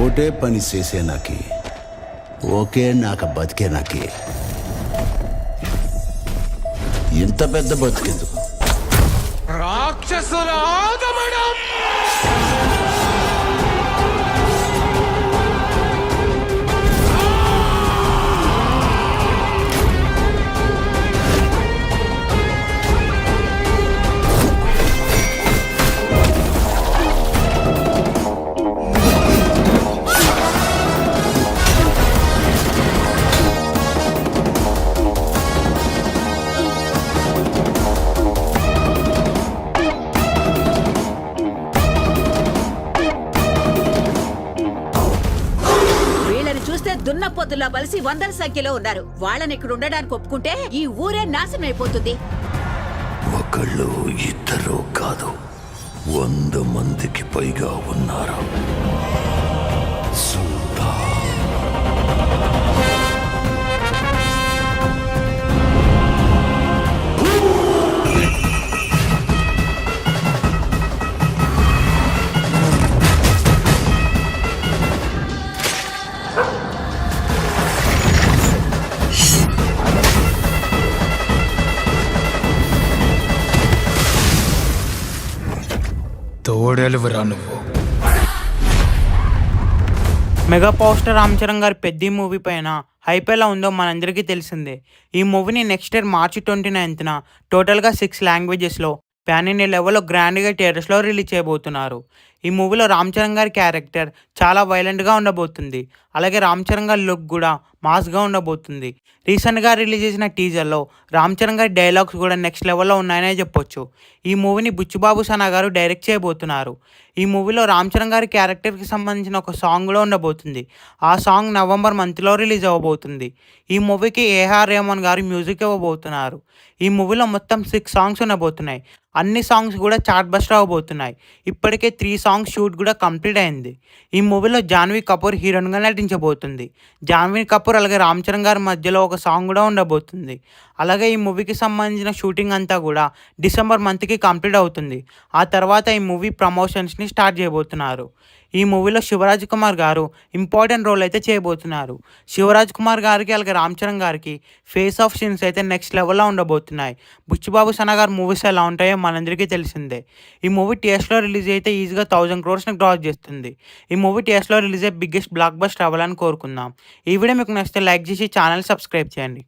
ఓటే పని చేసే నాకి ఓకే నాకు బతికే నాకి ఇంత పెద్ద బతికెందుకు? రాక్షసుల ఆగమనం. దున్నపోతులా బలిసి వందల సంఖ్యలో ఉన్నారు. వాళ్ళని ఇక్కడ ఉండడానికి ఒప్పుకుంటే ఈ ఊరే నాశనం అయిపోతుంది. ఒకళ్ళు ఇద్దరు కాదు, 100 మందికి పైగా ఉన్నారు. తోడెలువరా నువ్వు? Mega power star Ram Charan గారి పెద్ద మూవీ పైన హైప్ ఎలా ఉందో మనందరికీ తెలిసిందే. ఈ మూవీని నెక్స్ట్ ఇయర్ మార్చి 29న టోటల్గా 6 లాంగ్వేజెస్లో ప్యాన్ ఇండియా లెవెల్లో గ్రాండ్గా థియేటర్స్లో రిలీజ్ చేయబోతున్నారు. ఈ మూవీలో రామ్ చరణ్ గారి క్యారెక్టర్ చాలా వైలెంట్గా ఉండబోతుంది. అలాగే రామ్ చరణ్ గారి లుక్ కూడా మాస్గా ఉండబోతుంది. రీసెంట్గా రిలీజ్ చేసిన టీజర్లో రామ్ చరణ్ గారి డైలాగ్స్ కూడా నెక్స్ట్ లెవెల్లో ఉన్నాయనే చెప్పొచ్చు. ఈ మూవీని బుచ్చిబాబు సనా గారు డైరెక్ట్ చేయబోతున్నారు. ఈ మూవీలో రామ్ చరణ్ గారి క్యారెక్టర్కి సంబంధించిన ఒక సాంగ్ కూడా ఉండబోతుంది. ఆ సాంగ్ నవంబర్ మంత్లో రిలీజ్ అవ్వబోతుంది. ఈ మూవీకి ఏఆర్ రెహమాన్ గారు మ్యూజిక్ ఇవ్వబోతున్నారు. ఈ మూవీలో మొత్తం 6 సాంగ్స్ ఉండబోతున్నాయి. అన్ని సాంగ్స్ కూడా చార్ట్ బస్టర్ అవ్వబోతున్నాయి. ఇప్పటికే 3 సాంగ్స్ షూట్ కూడా కంప్లీట్ అయింది. ఈ మూవీలో జాన్వీ కపూర్ హీరోయిన్గా నటించబోతుంది. జాన్వీ కపూర్ అలాగే రామ్ చరణ్ గారి మధ్యలో ఒక సాంగ్ కూడా ఉండబోతుంది. అలాగే ఈ మూవీకి సంబంధించిన షూటింగ్ అంతా కూడా డిసెంబర్ మంత్కి కంప్లీట్ అవుతుంది. ఆ తర్వాత ఈ మూవీ ప్రమోషన్స్ని స్టార్ట్ చేయబోతున్నారు. ఈ మూవీలో శివరాజ్ కుమార్ గారు ఇంపార్టెంట్ రోల్ అయితే చేయబోతున్నారు. శివరాజ్ కుమార్ గారికి అలాగే రామ్ చరణ్ గారికి ఫేస్ ఆఫ్ సీన్స్ అయితే నెక్స్ట్ లెవెల్లో ఉండబోతున్నాయి. బుచ్చిబాబు సనా గారు మూవీస్ ఎలా ఉంటాయో మనందరికీ తెలిసిందే. ఈ మూవీ టీఎస్లో రిలీజ్ అయితే ఈజీగా 1000 crores క్రాస్ చేస్తుంది. ఈ మూవీ టీఎస్లో రిలీజ్ అయ్యే బిగ్గెస్ట్ బ్లాక్ బస్టర్ అవ్వాలని కోరుకుందాం. ఈ వీడియో మీకు నచ్చితే లైక్ చేసి ఛానల్ సబ్స్క్రైబ్ చేయండి.